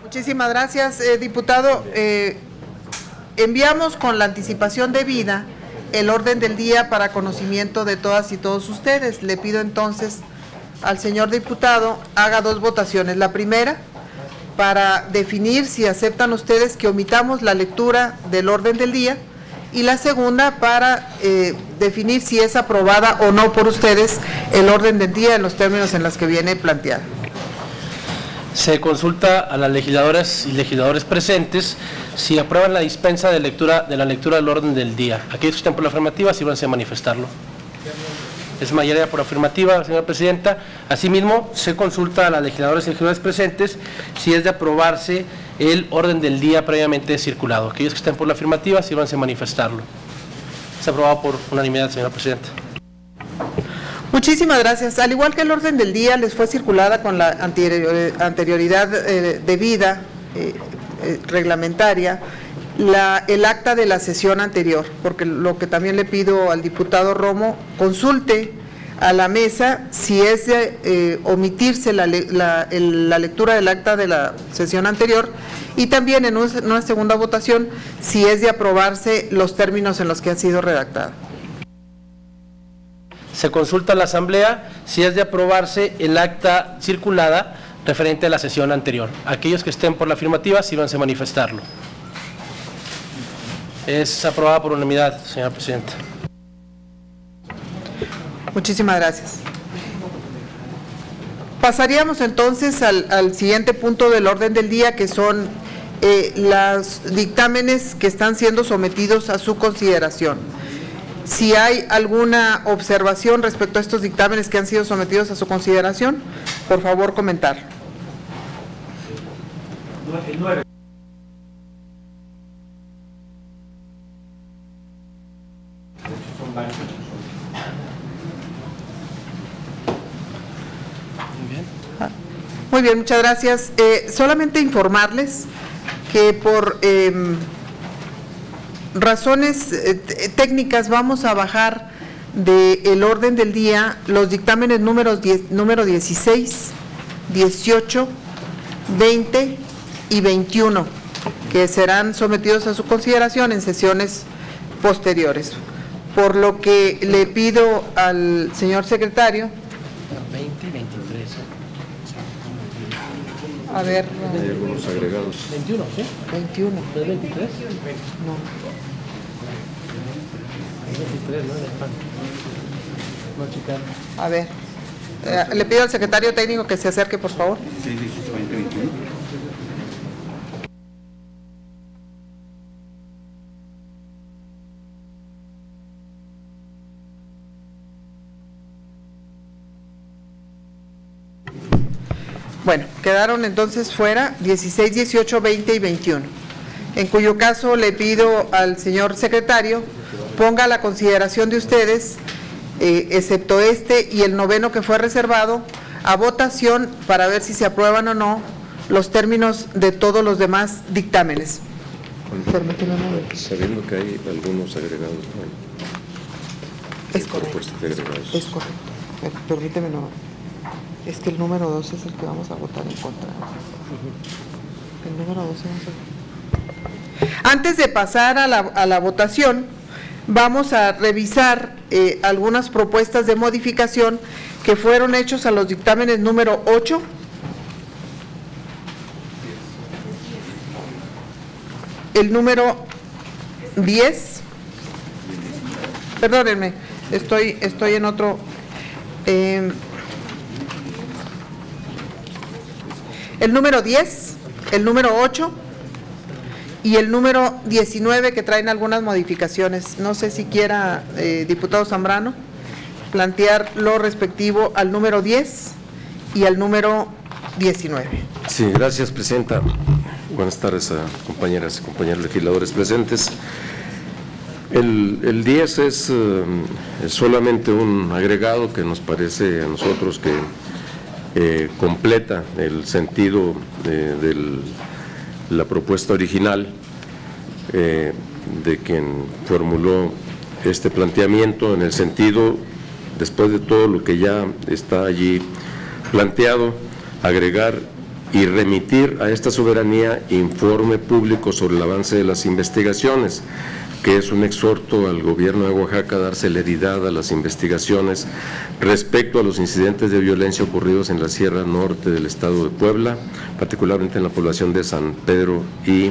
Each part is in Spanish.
Muchísimas gracias, diputado. Enviamos con la anticipación debida el orden del día para conocimiento de todas y todos ustedes. Le pido entonces al señor diputado haga dos votaciones. La primera, para definir si aceptan ustedes que omitamos la lectura del orden del día, y la segunda para definir si es aprobada o no por ustedes el orden del día en los términos en los que viene planteado. Se consulta a las legisladoras y legisladores presentes si aprueban la dispensa de la lectura del orden del día. Aquellos que estén por la afirmativa, sírvanse a manifestarlo. Es mayoría por afirmativa, señora presidenta. Asimismo, se consulta a las legisladoras y legisladores presentes si es de aprobarse el orden del día previamente circulado. Aquellos que estén por la afirmativa, sírvanse a manifestarlo. Es aprobado por unanimidad, señora presidenta. Muchísimas gracias. Al igual que el orden del día les fue circulada con la anterioridad debida, reglamentaria, el acta de la sesión anterior, porque lo que también le pido al diputado Romo, consulte a la mesa si es de omitirse la lectura del acta de la sesión anterior, y también en una segunda votación si es de aprobarse los términos en los que ha sido redactada. Se consulta a la Asamblea si es de aprobarse el acta circulada referente a la sesión anterior. Aquellos que estén por la afirmativa, sírvanse a manifestarlo. Es aprobada por unanimidad, señora presidenta. Muchísimas gracias. Pasaríamos entonces al siguiente punto del orden del día, que son los dictámenes que están siendo sometidos a su consideración. Si hay alguna observación respecto a estos dictámenes que han sido sometidos a su consideración, por favor comentar. El 9. Muy bien, muchas gracias. Solamente informarles que por razones técnicas vamos a bajar del orden del día los dictámenes número 16, 18, 20 y 21, que serán sometidos a su consideración en sesiones posteriores. Por lo que le pido al señor secretario. 20 y 23. A ver. Hay algunos agregados. 21, ¿sí? 21. ¿Es 23? No. 23, ¿no? No, chica. A ver. Le pido al secretario técnico que se acerque, por favor. Sí, 18, 20, 21. Bueno, quedaron entonces fuera 16, 18, 20 y 21, en cuyo caso le pido al señor secretario ponga a la consideración de ustedes, excepto este y el noveno que fue reservado, a votación para ver si se aprueban o no los términos de todos los demás dictámenes. Sabiendo que hay algunos agregados, ¿no? Es correcto. Es correcto. Permíteme, no. Es que el número 2 es el que vamos a votar en contra. El número 12 vamos a... Antes de pasar a la votación, vamos a revisar algunas propuestas de modificación que fueron hechos a los dictámenes número 8, el número 10, perdónenme, estoy en otro... el número 10, el número 8 y el número 19, que traen algunas modificaciones. No sé si quiera, diputado Zambrano, plantear lo respectivo al número 10 y al número 19. Sí, gracias, presidenta. Buenas tardes a compañeras y compañeros legisladores presentes. El 10 es solamente un agregado que nos parece a nosotros que completa el sentido de la propuesta original de quien formuló este planteamiento, en el sentido, después de todo lo que ya está allí planteado, agregar y remitir a esta soberanía informe público sobre el avance de las investigaciones, que es un exhorto al gobierno de Oaxaca a dar celeridad a las investigaciones respecto a los incidentes de violencia ocurridos en la Sierra Norte del estado de Puebla, particularmente en la población de San Pedro y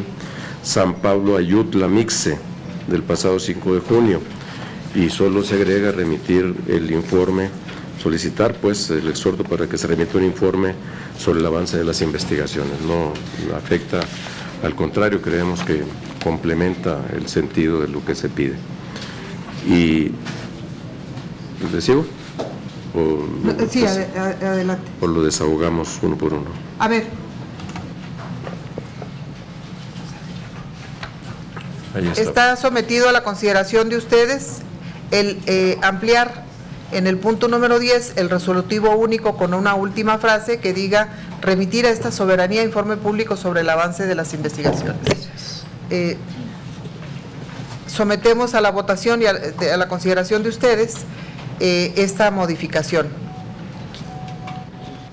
San Pablo Ayutla Mixe del pasado 5 de junio. Y solo se agrega remitir el informe, solicitar pues el exhorto para que se remita un informe sobre el avance de las investigaciones. No afecta, al contrario, creemos que complementa el sentido de lo que se pide. ¿Y le sigo? Sí, adelante. ¿O lo desahogamos uno por uno? A ver. Ahí Está sometido a la consideración de ustedes el ampliar en el punto número 10 el resolutivo único con una última frase que diga remitir a esta soberanía informe público sobre el avance de las investigaciones. Sometemos a la votación y a la consideración de ustedes esta modificación.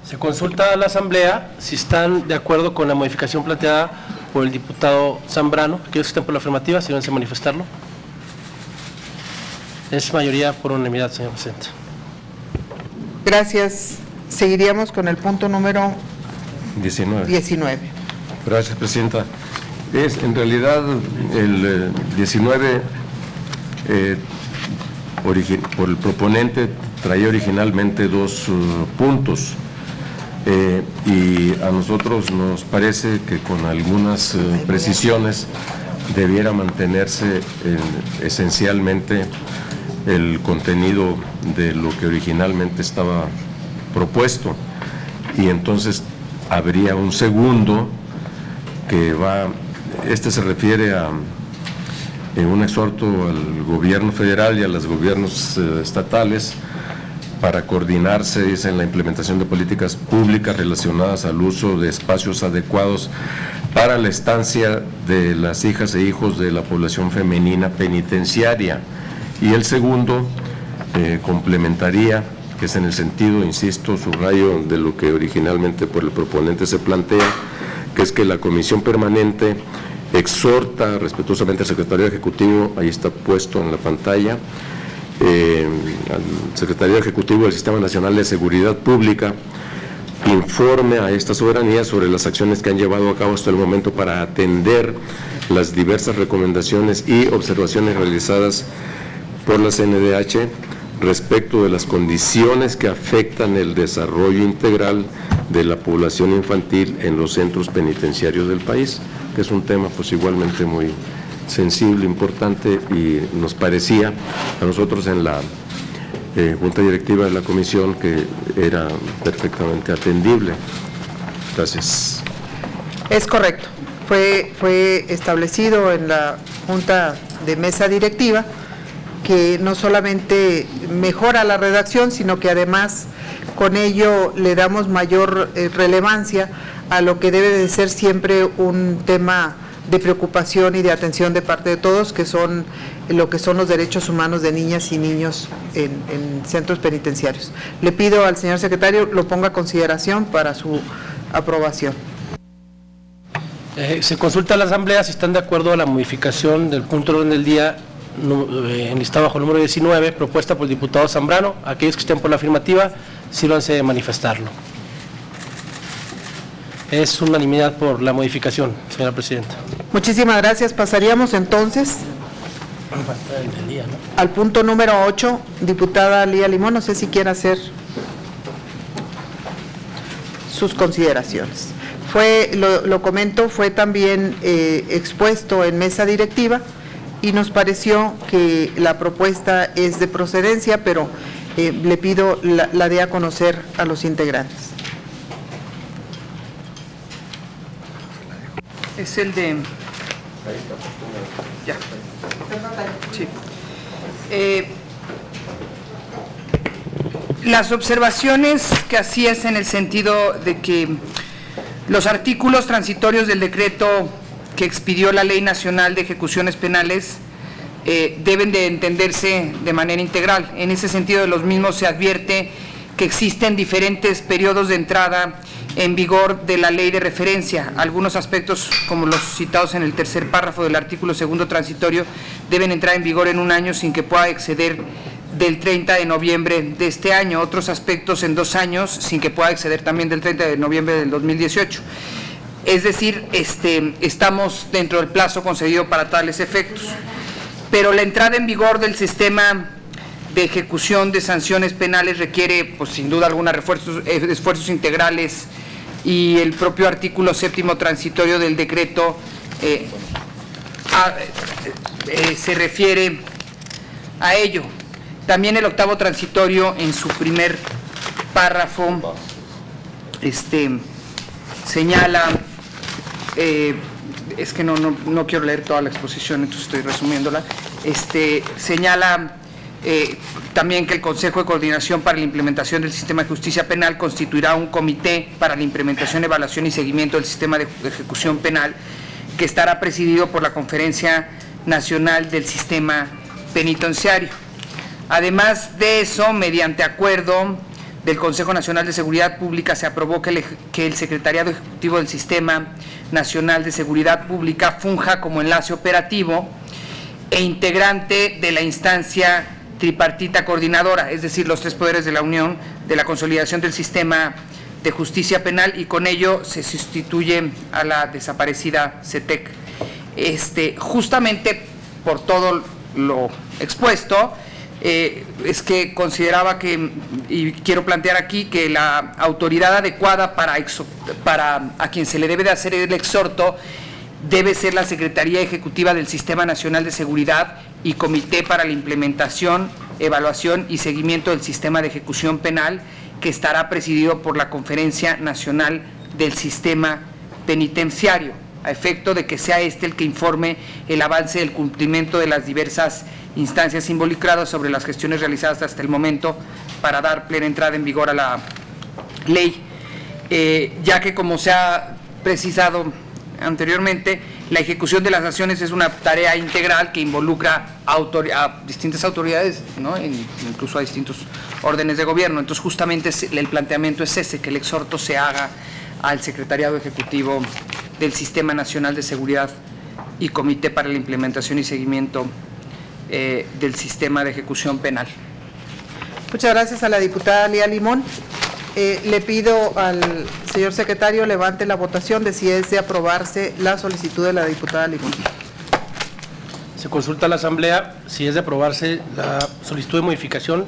Se consulta a la Asamblea si están de acuerdo con la modificación planteada por el diputado Zambrano. Aquellos que estén por la afirmativa, si van a manifestarlo. Es mayoría por unanimidad, señor presidente. Gracias. Seguiríamos con el punto número 19. Gracias, presidenta. En realidad el 19 por el proponente traía originalmente dos puntos y a nosotros nos parece que con algunas precisiones debiera mantenerse esencialmente el contenido de lo que originalmente estaba propuesto, y entonces habría un segundo que se refiere a un exhorto al gobierno federal y a los gobiernos estatales para coordinarse, dice, en la implementación de políticas públicas relacionadas al uso de espacios adecuados para la estancia de las hijas e hijos de la población femenina penitenciaria. Y el segundo complementaría, que es en el sentido, insisto, subrayo, de lo que originalmente por el proponente se plantea, que es que la Comisión Permanente exhorta respetuosamente al Secretario Ejecutivo, ahí está puesto en la pantalla, al Secretario Ejecutivo del Sistema Nacional de Seguridad Pública, informe a esta soberanía sobre las acciones que han llevado a cabo hasta el momento para atender las diversas recomendaciones y observaciones realizadas por la CNDH respecto de las condiciones que afectan el desarrollo integral de la población infantil en los centros penitenciarios del país, que es un tema pues igualmente muy sensible, importante, y nos parecía a nosotros en la Junta Directiva de la Comisión que era perfectamente atendible. Gracias. Es correcto. Fue establecido en la Junta de Mesa Directiva que no solamente mejora la redacción, sino que además con ello le damos mayor relevancia a lo que debe de ser siempre un tema de preocupación y de atención de parte de todos, que son lo que son los derechos humanos de niñas y niños en centros penitenciarios. Le pido al señor secretario lo ponga a consideración para su aprobación. Se consulta a la Asamblea si están de acuerdo a la modificación del punto de orden del día enlistado bajo el número 19, propuesta por el diputado Zambrano. Aquellos que estén por la afirmativa, sírvanse de manifestarlo. Es unanimidad por la modificación, señora presidenta. Muchísimas gracias. Pasaríamos entonces al punto número 8, diputada Lía Limón, no sé si quiere hacer sus consideraciones. Lo comento, fue también expuesto en mesa directiva y nos pareció que la propuesta es de procedencia, pero le pido la dé a conocer a los integrantes. Es el de... Ya. Sí. Las observaciones que hacías en el sentido de que los artículos transitorios del decreto que expidió la Ley Nacional de Ejecuciones Penales deben de entenderse de manera integral. En ese sentido, de los mismos se advierte que existen diferentes periodos de entrada en vigor de la ley de referencia. Algunos aspectos, como los citados en el tercer párrafo del artículo segundo transitorio, deben entrar en vigor en un año sin que pueda exceder del 30 de noviembre de este año. Otros aspectos en 2 años sin que pueda exceder también del 30 de noviembre del 2018. Es decir, estamos dentro del plazo concedido para tales efectos. Pero la entrada en vigor del sistema de ejecución de sanciones penales requiere, pues sin duda alguna, esfuerzos integrales, y el propio artículo séptimo transitorio del decreto se refiere a ello. También el octavo transitorio, en su primer párrafo, señala, es que no quiero leer toda la exposición, entonces estoy resumiéndola, señala también que el Consejo de Coordinación para la Implementación del Sistema de Justicia Penal constituirá un comité para la implementación, evaluación y seguimiento del sistema de ejecución penal, que estará presidido por la Conferencia Nacional del Sistema Penitenciario. Además de eso, mediante acuerdo del Consejo Nacional de Seguridad Pública, se aprobó que el Secretariado Ejecutivo del Sistema Nacional de Seguridad Pública funja como enlace operativo e integrante de la instancia tripartita coordinadora, es decir, los 3 poderes de la Unión, de la consolidación del sistema de justicia penal, y con ello se sustituye a la desaparecida CETEC. Justamente por todo lo expuesto, es que consideraba que, y quiero plantear aquí, que la autoridad adecuada para a quien se le debe de hacer el exhorto debe ser la Secretaría Ejecutiva del Sistema Nacional de Seguridad y Comité para la Implementación, Evaluación y Seguimiento del Sistema de Ejecución Penal, que estará presidido por la Conferencia Nacional del Sistema Penitenciario, a efecto de que sea el que informe el avance del cumplimiento de las diversas instancias involucradas sobre las gestiones realizadas hasta el momento para dar plena entrada en vigor a la ley, ya que, como se ha precisado anteriormente, la ejecución de las sanciones es una tarea integral que involucra a distintas autoridades, ¿no? Incluso a distintos órdenes de gobierno. Entonces, justamente el planteamiento es ese, que el exhorto se haga al Secretariado Ejecutivo del Sistema Nacional de Seguridad y Comité para la Implementación y Seguimiento del Sistema de Ejecución Penal. Muchas gracias a la diputada Lía Limón. Le pido al señor secretario levante la votación de si es de aprobarse la solicitud de la diputada Limón. Se consulta a la Asamblea si es de aprobarse la solicitud de modificación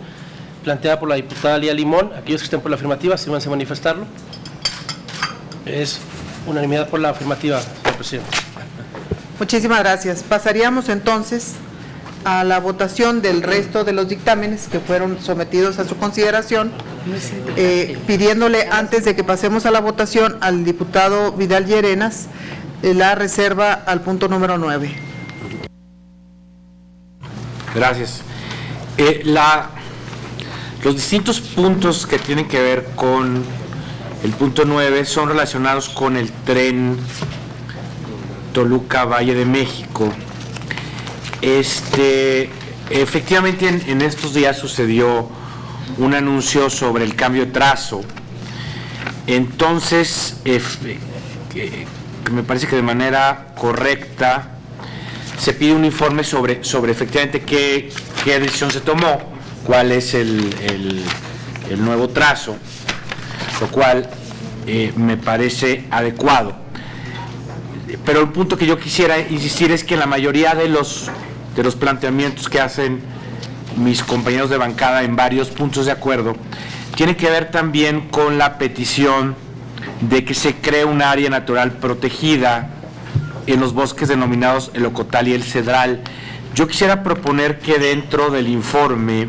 planteada por la diputada Lía Limón. Aquellos que estén por la afirmativa, sírvanse a manifestarlo. Es unanimidad por la afirmativa, señor presidente. Muchísimas gracias. Pasaríamos entonces a la votación del resto de los dictámenes que fueron sometidos a su consideración, pidiéndole, antes de que pasemos a la votación, al diputado Vidal Llerenas la reserva al punto número 9. Gracias. Los distintos puntos que tienen que ver con el punto 9 son relacionados con el tren Toluca-Valle de México. Efectivamente, en estos días sucedió un anuncio sobre el cambio de trazo. Entonces, me parece que de manera correcta se pide un informe sobre efectivamente qué decisión se tomó, cuál es el nuevo trazo, lo cual me parece adecuado. Pero el punto que yo quisiera insistir es que la mayoría de los planteamientos que hacen mis compañeros de bancada en varios puntos de acuerdo tiene que ver también con la petición de que se cree un área natural protegida en los bosques denominados el Ocotal y el Cedral. Yo quisiera proponer que dentro del informe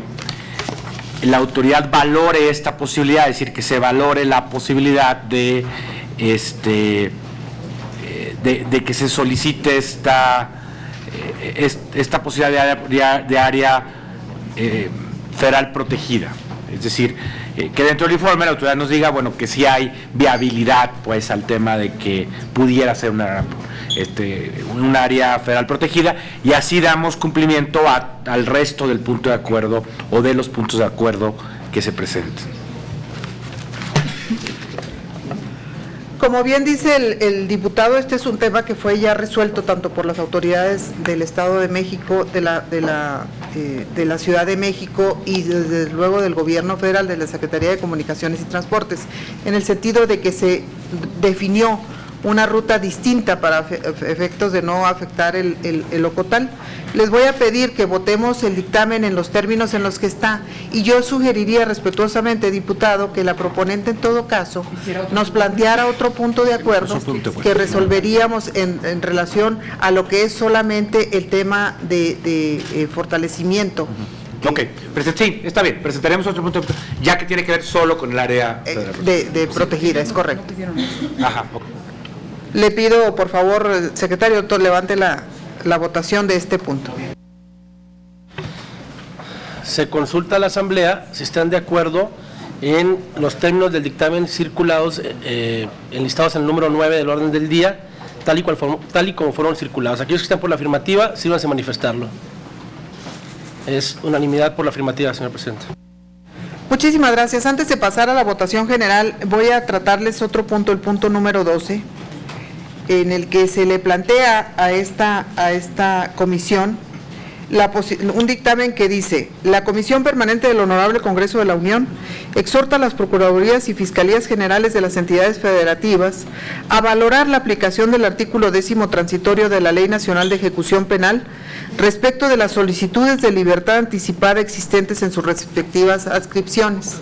la autoridad valore esta posibilidad, es decir, que se valore la posibilidad de que se solicite esta posibilidad de área federal protegida. Es decir, que dentro del informe la autoridad nos diga, bueno, que sí hay viabilidad pues al tema de que pudiera ser un área federal protegida, y así damos cumplimiento al resto del punto de acuerdo o de los puntos de acuerdo que se presenten. como bien dice el diputado, este es un tema que fue ya resuelto tanto por las autoridades del Estado de México, de la Ciudad de México y desde luego del Gobierno Federal, de la Secretaría de Comunicaciones y Transportes, en el sentido de que se definió una ruta distinta para efectos de no afectar el Ocotal. Les voy a pedir que votemos el dictamen en los términos en los que está, y yo sugeriría respetuosamente, diputado, que la proponente en todo caso nos planteara otro punto de acuerdo que resolveríamos en relación a lo que es solamente el tema de fortalecimiento. Ok, sí, está bien, presentaremos otro punto, ya que tiene que ver solo con el área de protegida, es correcto. Ajá. Le pido, por favor, secretario, doctor, levante la votación de este punto. Se consulta a la Asamblea si están de acuerdo en los términos del dictamen circulados, enlistados en el número 9 del orden del día, tal y como fueron circulados. Aquellos que están por la afirmativa, sírvanse a manifestarlo. Es unanimidad por la afirmativa, señor presidente. Muchísimas gracias. Antes de pasar a la votación general, voy a tratarles otro punto, el punto número 12, en el que se le plantea a esta comisión un dictamen que dice: la Comisión Permanente del Honorable Congreso de la Unión exhorta a las Procuradurías y Fiscalías Generales de las entidades federativas a valorar la aplicación del artículo 10º transitorio de la Ley Nacional de Ejecución Penal respecto de las solicitudes de libertad anticipada existentes en sus respectivas adscripciones.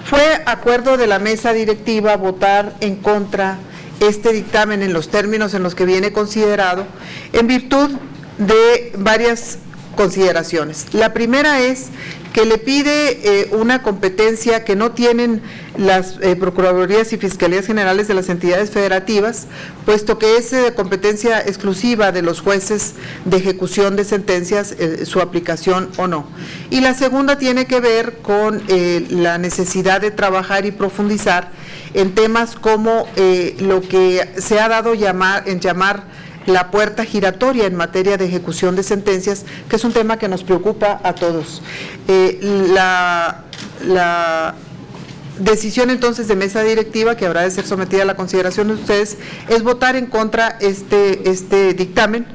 Fue acuerdo de la mesa directiva votar en contra este dictamen en los términos en los que viene considerado, en virtud de varias consideraciones. La primera es que le pide una competencia que no tienen las Procuradurías y Fiscalías Generales de las entidades federativas, puesto que es competencia exclusiva de los jueces de ejecución de sentencias, su aplicación o no. Y la segunda tiene que ver con la necesidad de trabajar y profundizar en temas como lo que se ha dado en llamar la puerta giratoria en materia de ejecución de sentencias, que es un tema que nos preocupa a todos. La decisión entonces de mesa directiva, que habrá de ser sometida a la consideración de ustedes, es votar en contra este dictamen,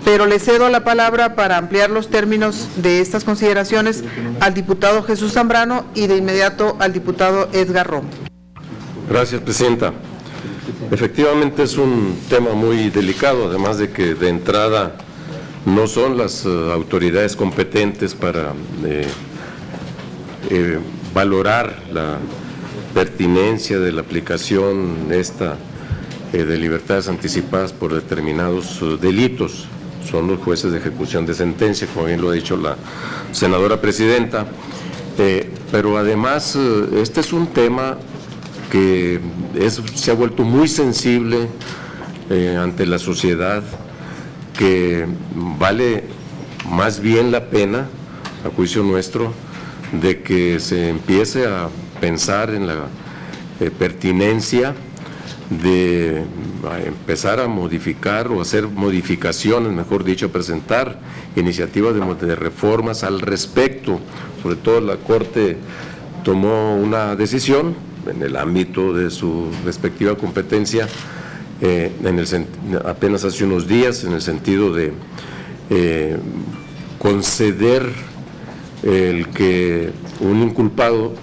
pero le cedo la palabra para ampliar los términos de estas consideraciones al diputado Jesús Zambrano y de inmediato al diputado Edgar Romo. Gracias, presidenta. Efectivamente es un tema muy delicado, además de que de entrada no son las autoridades competentes para valorar la pertinencia de la aplicación de libertades anticipadas por determinados delitos. Son los jueces de ejecución de sentencia, como bien lo ha dicho la senadora presidenta, pero además este es un tema que se ha vuelto muy sensible ante la sociedad, que vale más bien la pena, a juicio nuestro, de que se empiece a pensar en la pertinencia de empezar a modificar o hacer modificaciones, mejor dicho, presentar iniciativas de reformas al respecto. Sobre todo la Corte tomó una decisión en el ámbito de su respectiva competencia apenas hace unos días, en el sentido de conceder el que un inculpado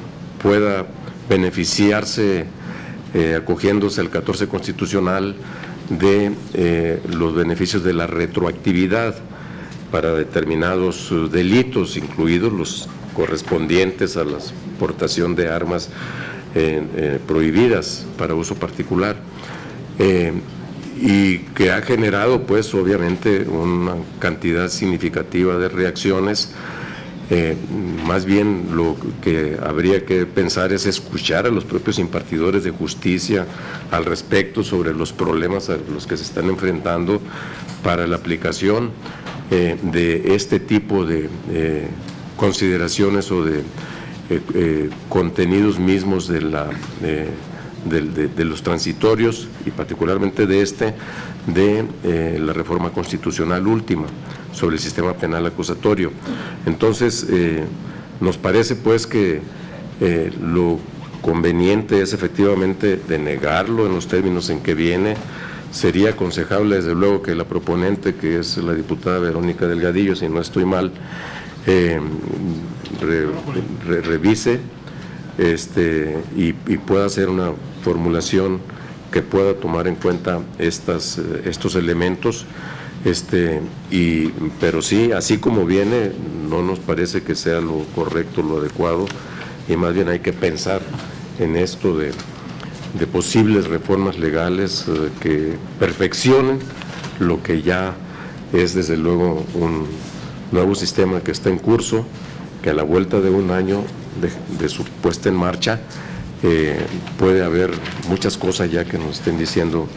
pueda beneficiarse acogiéndose al 14 constitucional de los beneficios de la retroactividad para determinados delitos, incluidos los correspondientes a la portación de armas prohibidas para uso particular, y que ha generado pues obviamente una cantidad significativa de reacciones. Más bien lo que habría que pensar es escuchar a los propios impartidores de justicia al respecto sobre los problemas a los que se están enfrentando para la aplicación de este tipo de consideraciones o de contenidos mismos de los transitorios, y particularmente de la reforma constitucional última sobre el sistema penal acusatorio. Entonces, nos parece pues que lo conveniente es efectivamente denegarlo en los términos en que viene. Sería aconsejable, desde luego, que la proponente, que es la diputada Verónica Delgadillo, si no estoy mal, revise y pueda hacer una formulación que pueda tomar en cuenta estos elementos, pero sí, así como viene, no nos parece que sea lo correcto, lo adecuado, y más bien hay que pensar en esto de posibles reformas legales que perfeccionen lo que ya es, desde luego, un nuevo sistema que está en curso, que a la vuelta de un año de su puesta en marcha puede haber muchas cosas ya que nos estén diciendo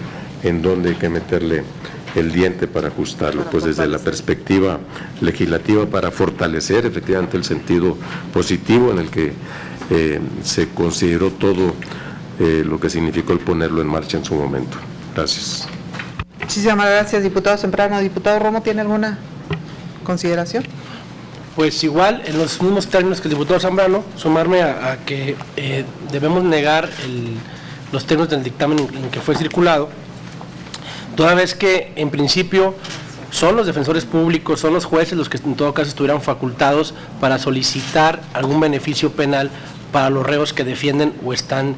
en dónde hay que meterle el diente para ajustarlo, pues desde la perspectiva legislativa, para fortalecer efectivamente el sentido positivo en el que se consideró todo lo que significó el ponerlo en marcha en su momento. Gracias. Muchísimas gracias, diputado Sembrano. Diputado Romo, ¿tiene alguna consideración? Pues igual, en los mismos términos que el diputado Zambrano, sumarme a que debemos negar los términos del dictamen en que fue circulado, toda vez que en principio son los defensores públicos, son los jueces los que en todo caso estuvieran facultados para solicitar algún beneficio penal para los reos que defienden o están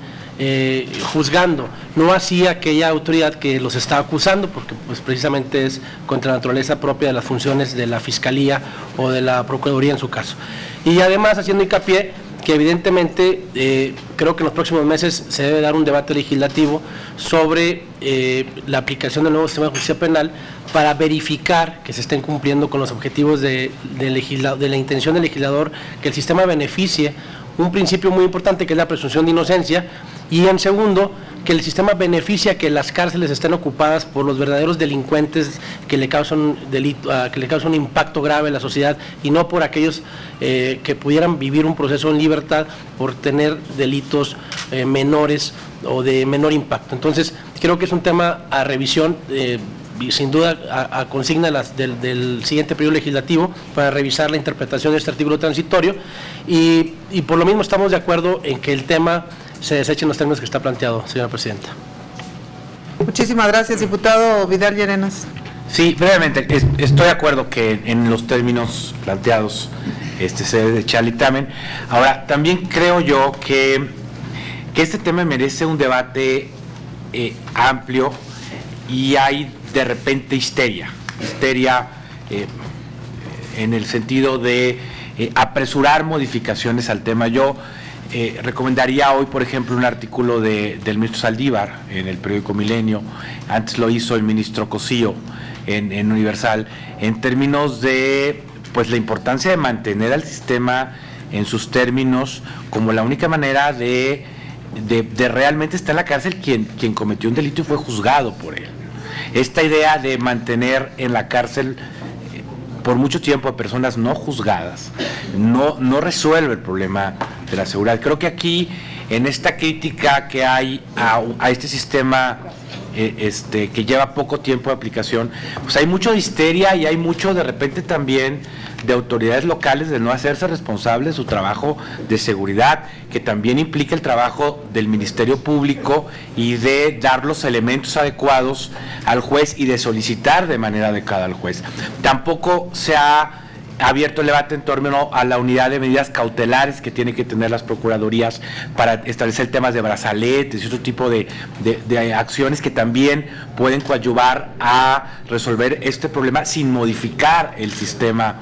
juzgando, no así aquella autoridad que los está acusando, porque pues precisamente es contra la naturaleza propia de las funciones de la Fiscalía o de la Procuraduría en su caso. Y además, haciendo hincapié que evidentemente creo que en los próximos meses se debe dar un debate legislativo sobre la aplicación del nuevo sistema de justicia penal para verificar que se estén cumpliendo con los objetivos de la intención del legislador, que el sistema beneficie un principio muy importante, que es la presunción de inocencia, y en segundo, que el sistema beneficia que las cárceles estén ocupadas por los verdaderos delincuentes que le causan un impacto grave a la sociedad, y no por aquellos que pudieran vivir un proceso en libertad por tener delitos menores o de menor impacto. Entonces, creo que es un tema a revisión, sin duda a consigna del siguiente periodo legislativo, para revisar la interpretación de este artículo transitorio, y por lo mismo estamos de acuerdo en que el tema se deseche en los términos que está planteado, señora presidenta. Muchísimas gracias, diputado Vidal Llerenas. Sí, brevemente, estoy de acuerdo que en los términos planteados se debe echar el dictamen. Ahora, también creo yo que este tema merece un debate amplio, y hay de repente histeria en el sentido de apresurar modificaciones al tema. Yo recomendaría hoy, por ejemplo, un artículo del ministro Saldívar en el periódico Milenio, antes lo hizo el ministro Cosío en Universal, en términos de pues la importancia de mantener al sistema en sus términos como la única manera de realmente estar en la cárcel quien cometió un delito y fue juzgado por él. Esta idea de mantener en la cárcel por mucho tiempo a personas no juzgadas no resuelve el problema de la seguridad. Creo que aquí, en esta crítica que hay a este sistema que lleva poco tiempo de aplicación, pues hay mucho de histeria, y hay mucho de repente también de autoridades locales de no hacerse responsables de su trabajo de seguridad, que también implica el trabajo del Ministerio Público y de dar los elementos adecuados al juez y de solicitar de manera adecuada al juez. Tampoco se ha abierto el debate en torno a la unidad de medidas cautelares que tienen que tener las procuradurías para establecer temas de brazaletes y otro tipo de acciones que también pueden coadyuvar a resolver este problema sin modificar el sistema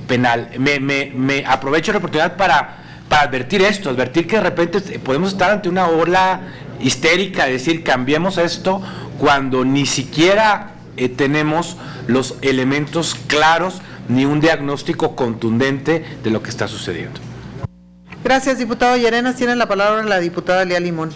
penal. Me aprovecho la oportunidad para advertir esto, advertir que de repente podemos estar ante una ola histérica de decir cambiemos esto, cuando ni siquiera tenemos los elementos claros ni un diagnóstico contundente de lo que está sucediendo. Gracias, diputado Llerenas. Tiene la palabra la diputada Lía Limón.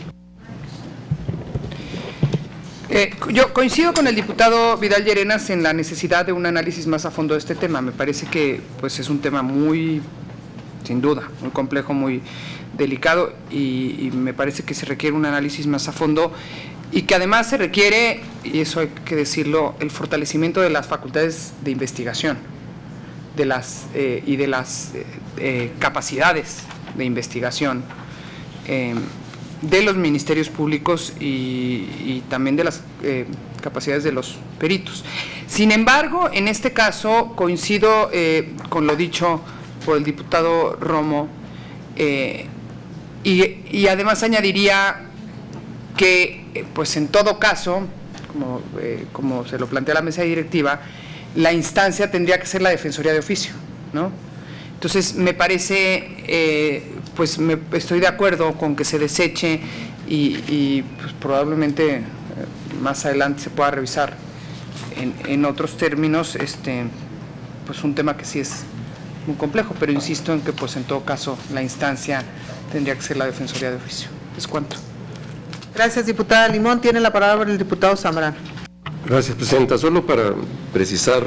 Yo coincido con el diputado Vidal Llerenas en la necesidad de un análisis más a fondo de este tema. Me parece que pues es un tema muy, sin duda, muy complejo, muy delicado, y me parece que se requiere un análisis más a fondo, y que además se requiere, y eso hay que decirlo, el fortalecimiento de las facultades de investigación, y de las capacidades de investigación de los ministerios públicos y también de las capacidades de los peritos. Sin embargo, en este caso coincido con lo dicho por el diputado Romo, y además añadiría que, pues en todo caso, como se lo plantea la mesa directiva, la instancia tendría que ser la Defensoría de Oficio, ¿no? Entonces, me parece, pues estoy de acuerdo con que se deseche y pues, probablemente más adelante se pueda revisar en otros términos, pues un tema que sí es muy complejo, pero insisto en que, pues en todo caso, la instancia tendría que ser la Defensoría de Oficio. Es cuanto. Gracias, diputada Limón. Tiene la palabra el diputado Zambrano. Gracias, presidenta. Solo para precisar,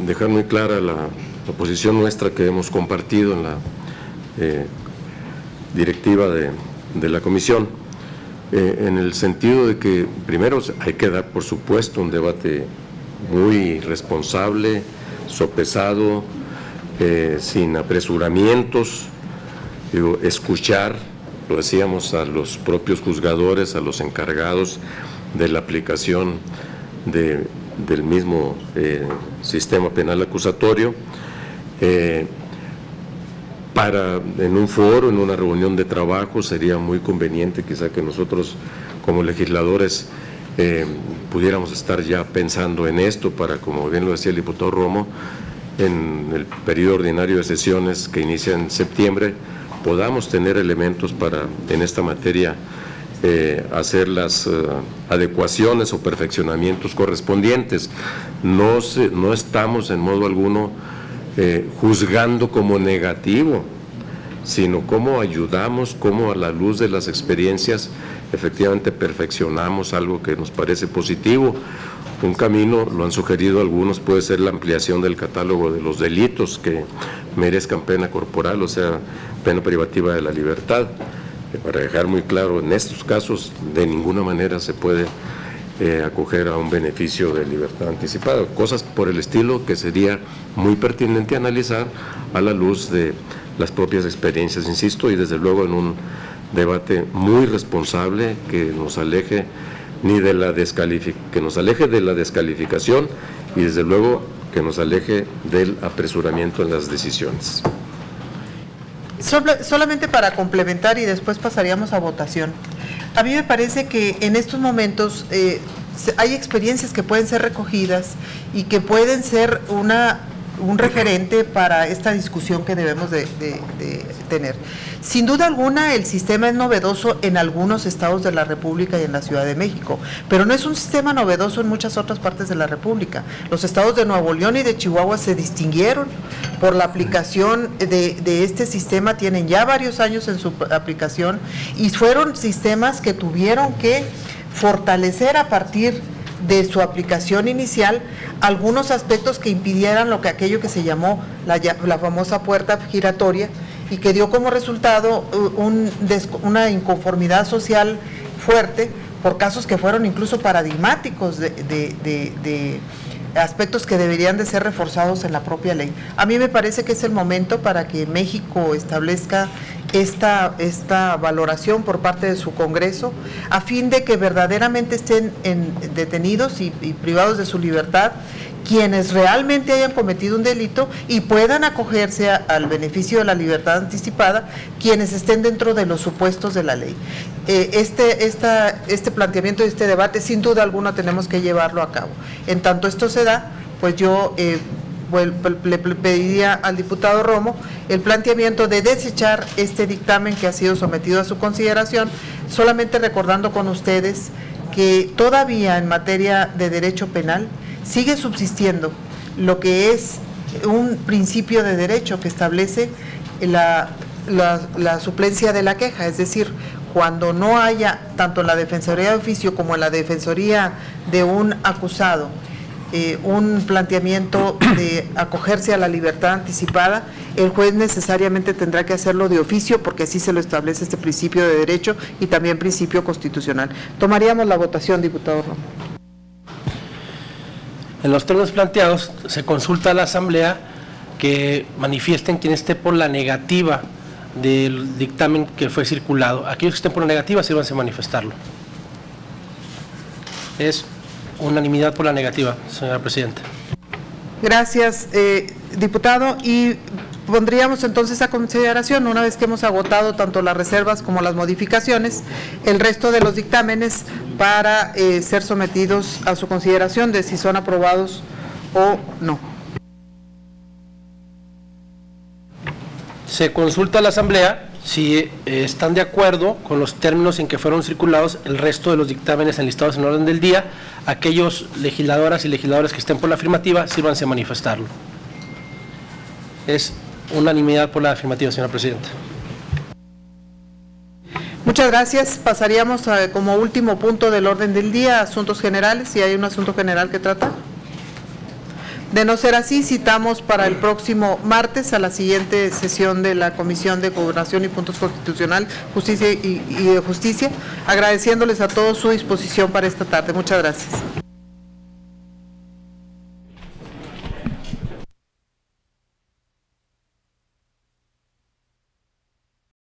dejar muy clara la posición nuestra que hemos compartido en la directiva de la comisión, en el sentido de que primero hay que dar, por supuesto, un debate muy responsable, sopesado, sin apresuramientos, escuchar, lo decíamos, a los propios juzgadores, a los encargados de la aplicación del mismo sistema penal acusatorio, en un foro, en una reunión de trabajo, sería muy conveniente quizá que nosotros como legisladores pudiéramos estar ya pensando en esto para, como bien lo decía el diputado Romo, en el periodo ordinario de sesiones que inicia en septiembre, podamos tener elementos para, en esta materia, hacer las adecuaciones o perfeccionamientos correspondientes. No estamos en modo alguno juzgando como negativo, sino cómo ayudamos, cómo a la luz de las experiencias efectivamente perfeccionamos algo que nos parece positivo. Un camino, lo han sugerido algunos, puede ser la ampliación del catálogo de los delitos que merezcan pena corporal, o sea, pena privativa de la libertad. Para dejar muy claro, en estos casos de ninguna manera se puede acoger a un beneficio de libertad anticipada, cosas por el estilo que sería muy pertinente analizar a la luz de las propias experiencias, insisto, y desde luego en un debate muy responsable que nos aleje de la descalificación y desde luego que nos aleje del apresuramiento en las decisiones. Solamente para complementar y después pasaríamos a votación. A mí me parece que en estos momentos hay experiencias que pueden ser recogidas y que pueden ser un referente para esta discusión que debemos de tener. Sin duda alguna, el sistema es novedoso en algunos estados de la República y en la Ciudad de México, pero no es un sistema novedoso en muchas otras partes de la República. Los estados de Nuevo León y de Chihuahua se distinguieron por la aplicación de este sistema, tienen ya varios años en su aplicación y fueron sistemas que tuvieron que fortalecer a partir de su aplicación inicial algunos aspectos que impidieran aquello que se llamó la famosa puerta giratoria y que dio como resultado una inconformidad social fuerte por casos que fueron incluso paradigmáticos de aspectos que deberían de ser reforzados en la propia ley. A mí me parece que es el momento para que México establezca esta valoración por parte de su Congreso, a fin de que verdaderamente estén detenidos y privados de su libertad quienes realmente hayan cometido un delito y puedan acogerse al beneficio de la libertad anticipada quienes estén dentro de los supuestos de la ley. Este planteamiento y este debate sin duda alguna tenemos que llevarlo a cabo. En tanto esto se da, pues yo le pediría al diputado Romo el planteamiento de desechar este dictamen que ha sido sometido a su consideración, solamente recordando con ustedes que todavía en materia de derecho penal sigue subsistiendo lo que es un principio de derecho que establece la suplencia de la queja, es decir, cuando no haya, tanto en la Defensoría de Oficio como en la Defensoría de un acusado, un planteamiento de acogerse a la libertad anticipada, el juez necesariamente tendrá que hacerlo de oficio porque así se lo establece este principio de derecho y también principio constitucional. Tomaríamos la votación, diputado Romo. En los términos planteados, se consulta a la Asamblea que manifiesten quien esté por la negativa del dictamen que fue circulado. Aquellos que estén por la negativa, sírvanse a manifestarlo. Es unanimidad por la negativa, señora presidenta. Gracias, diputado. Y pondríamos entonces a consideración, una vez que hemos agotado tanto las reservas como las modificaciones, el resto de los dictámenes para ser sometidos a su consideración de si son aprobados o no. Se consulta a la Asamblea si están de acuerdo con los términos en que fueron circulados el resto de los dictámenes enlistados en orden del día. Aquellos legisladoras y legisladores que estén por la afirmativa, sírvanse a manifestarlo. Es unanimidad por la afirmativa, señora presidenta. Muchas gracias. Pasaríamos como último punto del orden del día, asuntos generales, si hay un asunto general que tratar. De no ser así, citamos para el próximo martes a la siguiente sesión de la Comisión de Gobernación y Puntos Constitucional, Justicia y de Justicia, agradeciéndoles a todos su disposición para esta tarde. Muchas gracias.